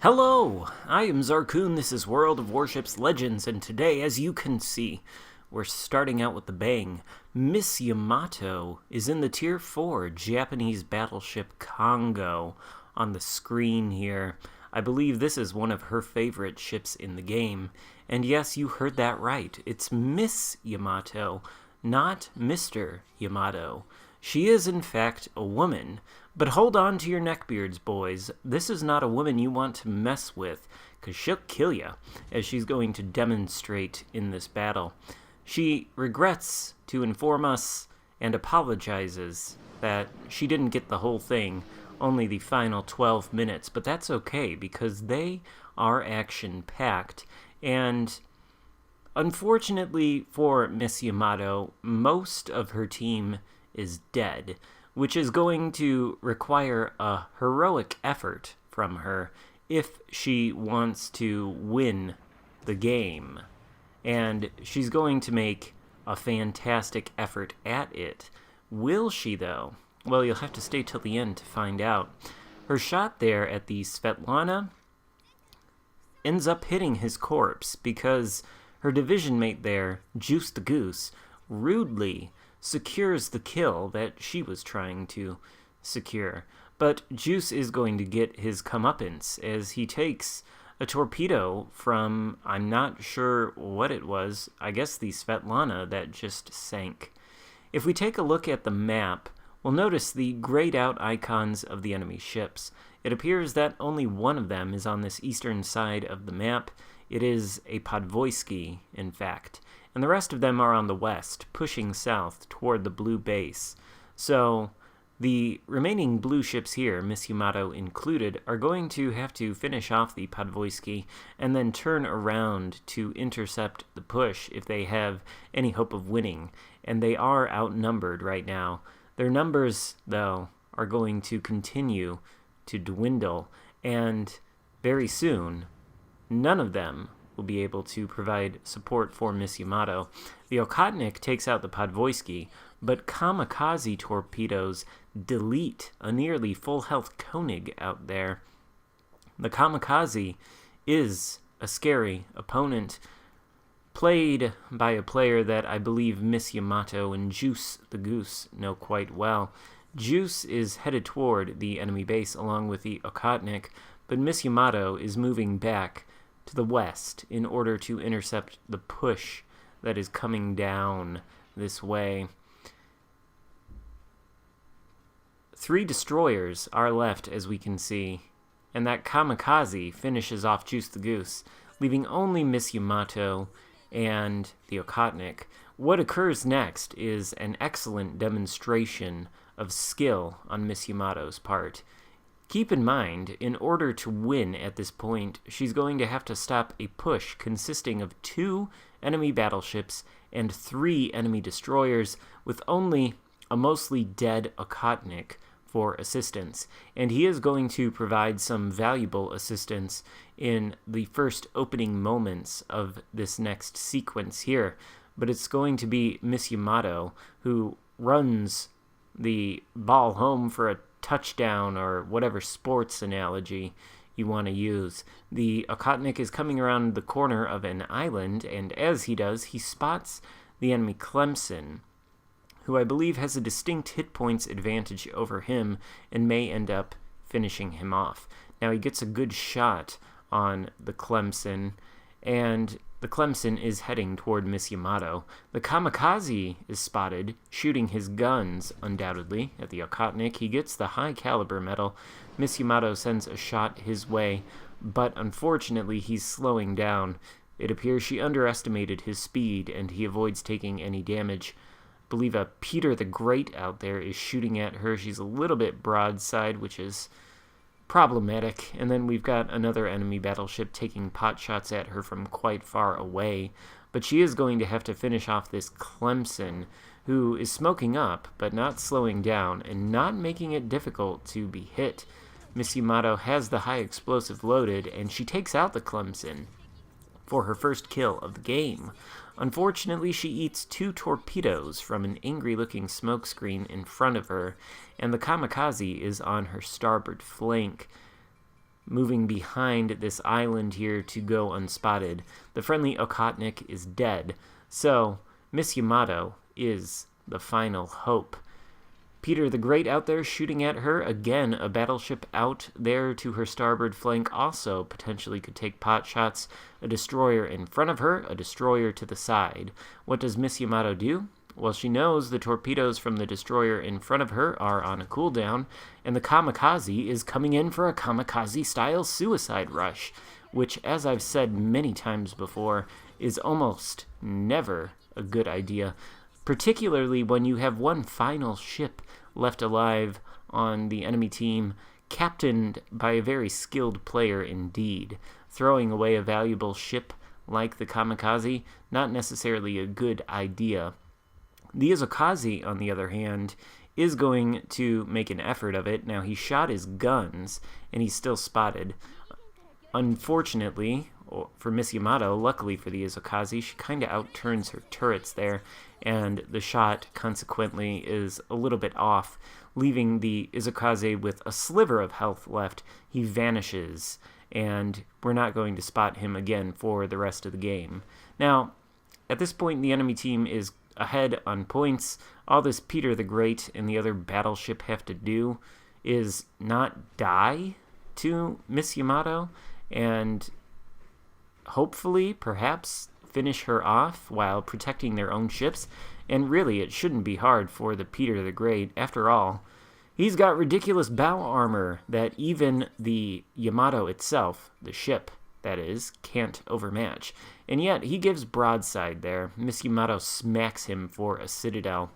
Hello, I am Xarkun, this is World of Warships Legends, and today, as you can see, we're starting out with the bang. Miss Yamato is in the Tier 4 Japanese battleship Kongo on the screen here. I believe this is one of her favorite ships in the game, and yes, you heard that right, it's Miss Yamato, not Mr. Yamato. She is, in fact, a woman. But hold on to your neckbeards, boys. This is not a woman you want to mess with, because she'll kill you, as she's going to demonstrate in this battle. She regrets to inform us and apologizes that she didn't get the whole thing, only the final 12 minutes, but that's okay, because they are action-packed, and unfortunately for Miss Yamato, most of her team is dead, which is going to require a heroic effort from her if she wants to win the game. And she's going to make a fantastic effort at it. Will she, though? Well, you'll have to stay till the end to find out. Her shot there at the Svetlana ends up hitting his corpse because her division mate there, Juice the Goose, rudely secures the kill that she was trying to secure. But Juice is going to get his comeuppance as he takes a torpedo from, I'm not sure what it was, I guess the Svetlana that just sank. If we take a look at the map, we'll notice the grayed out icons of the enemy ships. It appears that only one of them is on this eastern side of the map. It is a Podvoisky, in fact, and the rest of them are on the west, pushing south toward the blue base. So the remaining blue ships here, Miss Yamato included, are going to have to finish off the Podvoisky and then turn around to intercept the push if they have any hope of winning, and they are outnumbered right now. Their numbers, though, are going to continue to dwindle, and very soon none of them will be able to provide support for Miss Yamato. The Okhotnik takes out the Podvoisky, but kamikaze torpedoes delete a nearly full health Koenig out there. The kamikaze is a scary opponent, played by a player that I believe Miss Yamato and Juice the Goose know quite well. Juice is headed toward the enemy base along with the Okhotnik, but Miss Yamato is moving back to the west in order to intercept the push that is coming down this way. 3 destroyers are left, as we can see, and that kamikaze finishes off Juice the Goose, leaving only Miss Yamato and the Okhotnik. What occurs next is an excellent demonstration of skill on Miss Yamato's part. Keep in mind, in order to win at this point, she's going to have to stop a push consisting of 2 enemy battleships and 3 enemy destroyers, with only a mostly dead Okhotnik for assistance. And he is going to provide some valuable assistance in the first opening moments of this next sequence here. But it's going to be Miss Yamato who runs the ball home for a touchdown, or whatever sports analogy you want to use. The Okhotnik is coming around the corner of an island, and as he does, he spots the enemy Clemson, who I believe has a distinct hit points advantage over him and may end up finishing him off. Now he gets a good shot on the Clemson, and the Clemson is heading toward Miss Yamato. The kamikaze is spotted, shooting his guns, undoubtedly, at the Okhotnik. He gets the high caliber medal. Miss Yamato sends a shot his way, but unfortunately he's slowing down. It appears she underestimated his speed, and he avoids taking any damage. I believe a Peter the Great out there is shooting at her. She's a little bit broadside, which is problematic. And then we've got another enemy battleship taking pot shots at her from quite far away. But she is going to have to finish off this Clemson, who is smoking up, but not slowing down, and not making it difficult to be hit. Miss Yamato has the high explosive loaded, and she takes out the Clemson for her first kill of the game. Unfortunately, she eats 2 torpedoes from an angry-looking smokescreen in front of her, and the kamikaze is on her starboard flank. moving behind this island here to go unspotted. The friendly Okotnik is dead, so Miss Yamato is the final hope. Peter the Great out there shooting at her. Again, a battleship out there to her starboard flank also potentially could take pot shots. A destroyer in front of her, a destroyer to the side. What does Miss Yamato do? Well, she knows the torpedoes from the destroyer in front of her are on a cooldown, and the kamikaze is coming in for a kamikaze-style suicide rush, which, as I've said many times before, is almost never a good idea, particularly when you have one final ship left alive on the enemy team, captained by a very skilled player indeed. Throwing away a valuable ship like the kamikaze, not necessarily a good idea. The Izukaze, on the other hand, is going to make an effort of it. Now, he shot his guns, and he's still spotted. Unfortunately, for Miss Yamato, luckily for the Izukaze, she kind of outturns her turrets there, and the shot, consequently, is a little bit off, leaving the Izukaze with a sliver of health left. He vanishes, and we're not going to spot him again for the rest of the game. Now, at this point, the enemy team is ahead on points. All this Peter the Great and the other battleship have to do is not die to Miss Yamato and hopefully, perhaps, finish her off while protecting their own ships. And really, it shouldn't be hard for the Peter the Great. After all, he's got ridiculous bow armor that even the Yamato itself, the ship, that is, can't overmatch. And yet, he gives broadside there. Miss Yamato smacks him for a citadel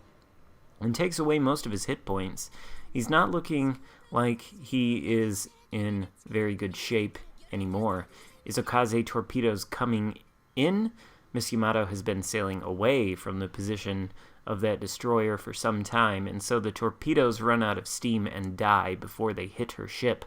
and takes away most of his hit points. He's not looking like he is in very good shape anymore. Izukaze torpedoes coming in. Miss Yamato has been sailing away from the position of that destroyer for some time, and so the torpedoes run out of steam and die before they hit her ship.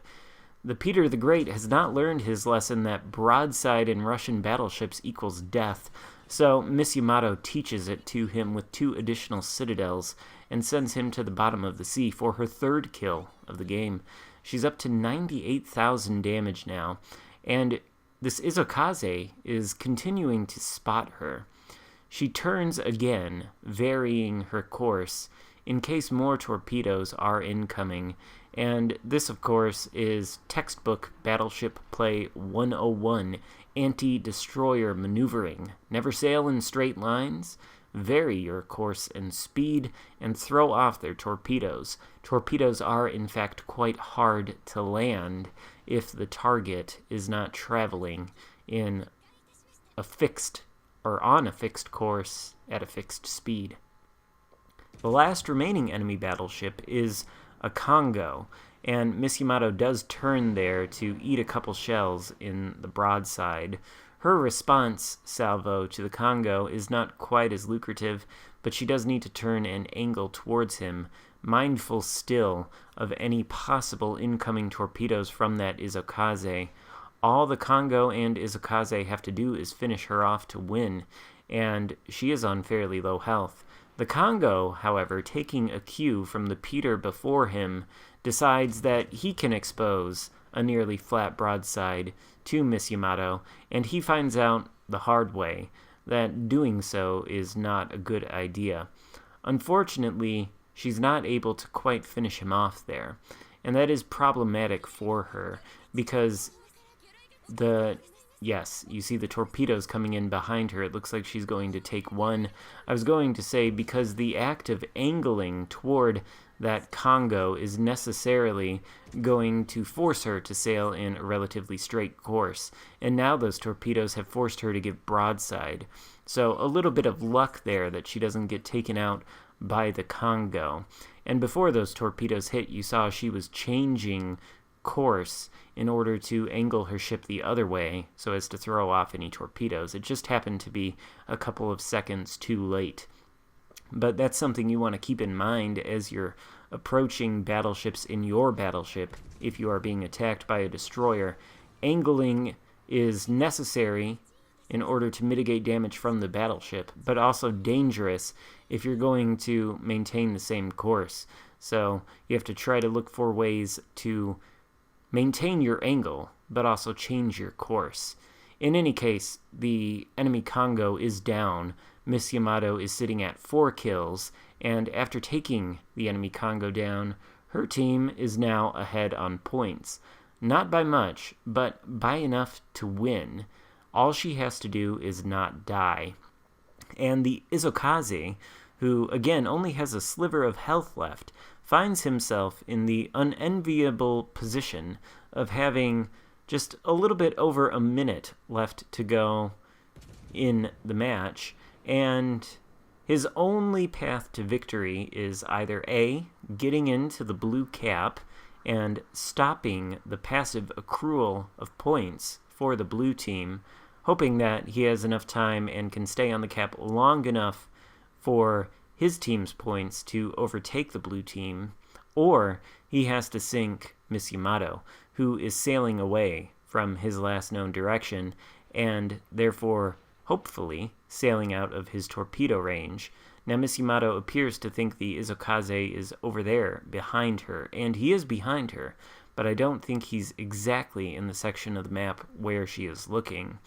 The Peter the Great has not learned his lesson that broadside in Russian battleships equals death, so Miss Yamato teaches it to him with 2 additional citadels and sends him to the bottom of the sea for her 3rd kill of the game. She's up to 98,000 damage now, and this Izukaze is continuing to spot her. She turns again, varying her course in case more torpedoes are incoming. And this, of course, is textbook Battleship Play 101, anti-destroyer maneuvering. Never sail in straight lines, vary your course and speed, and throw off their torpedoes. Torpedoes are, in fact, quite hard to land if the target is not traveling in a fixed or on a fixed course at a fixed speed. The last remaining enemy battleship is a Kongo, and Miss Yamato does turn there to eat a couple shells in the broadside. Her response salvo to the Kongo is not quite as lucrative, but she does need to turn and angle towards him, mindful still of any possible incoming torpedoes from that Izukaze. All the Kongo and Izukaze have to do is finish her off to win, and she is on fairly low health. The Kongo, however, taking a cue from the Peter before him, decides that he can expose a nearly flat broadside to Miss Yamato, and he finds out the hard way that doing so is not a good idea. Unfortunately, she's not able to quite finish him off there, and that is problematic for her, because yes, you see the torpedoes coming in behind her. It looks like she's going to take one. I was going to say, because the act of angling toward that Kongo is necessarily going to force her to sail in a relatively straight course. And now those torpedoes have forced her to give broadside. So a little bit of luck there that she doesn't get taken out by the Kongo. And before those torpedoes hit, you saw she was changing course in order to angle her ship the other way so as to throw off any torpedoes. It just happened to be a couple of seconds too late. But that's something you want to keep in mind as you're approaching battleships in your battleship if you are being attacked by a destroyer. Angling is necessary in order to mitigate damage from the battleship, but also dangerous if you're going to maintain the same course. So you have to try to look for ways to maintain your angle but also change your course. In any case, the enemy Kongo is down. Miss Yamato is sitting at 4 kills, and after taking the enemy Kongo down, her team is now ahead on points. Not by much, but by enough to win. All she has to do is not die. And the Izokaze, who again only has a sliver of health left, finds himself in the unenviable position of having just a little bit over a minute left to go in the match, and his only path to victory is either A, getting into the blue cap and stopping the passive accrual of points for the blue team, hoping that he has enough time and can stay on the cap long enough for his team's points to overtake the blue team, or he has to sink Miss Yamato, who is sailing away from his last known direction, and therefore, hopefully, sailing out of his torpedo range. Now, Miss Yamato appears to think the Izokaze is over there, behind her, and he is behind her, but I don't think he's exactly in the section of the map where she is looking.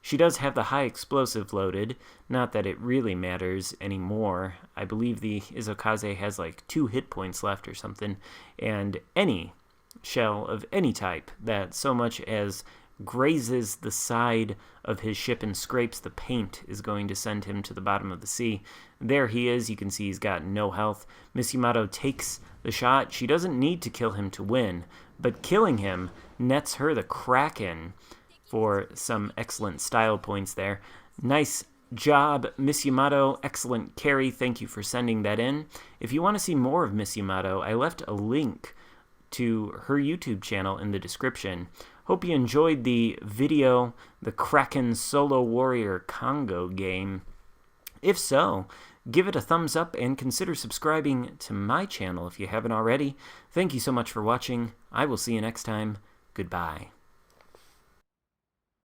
She does have the high explosive loaded, not that it really matters anymore. I believe the Izokaze has like 2 hit points left or something, and any shell of any type that so much as grazes the side of his ship and scrapes the paint is going to send him to the bottom of the sea. There he is. You can see he's got no health. Miss Yamato takes the shot. She doesn't need to kill him to win, but killing him nets her the Kraken for some excellent style points there. Nice job, Miss Yamato. Excellent carry. Thank you for sending that in. If you want to see more of Miss Yamato, I left a link to her YouTube channel in the description. Hope you enjoyed the video, the Kraken Solo Warrior Kongo game. If so, give it a thumbs up and consider subscribing to my channel if you haven't already. Thank you so much for watching. I will see you next time. Goodbye.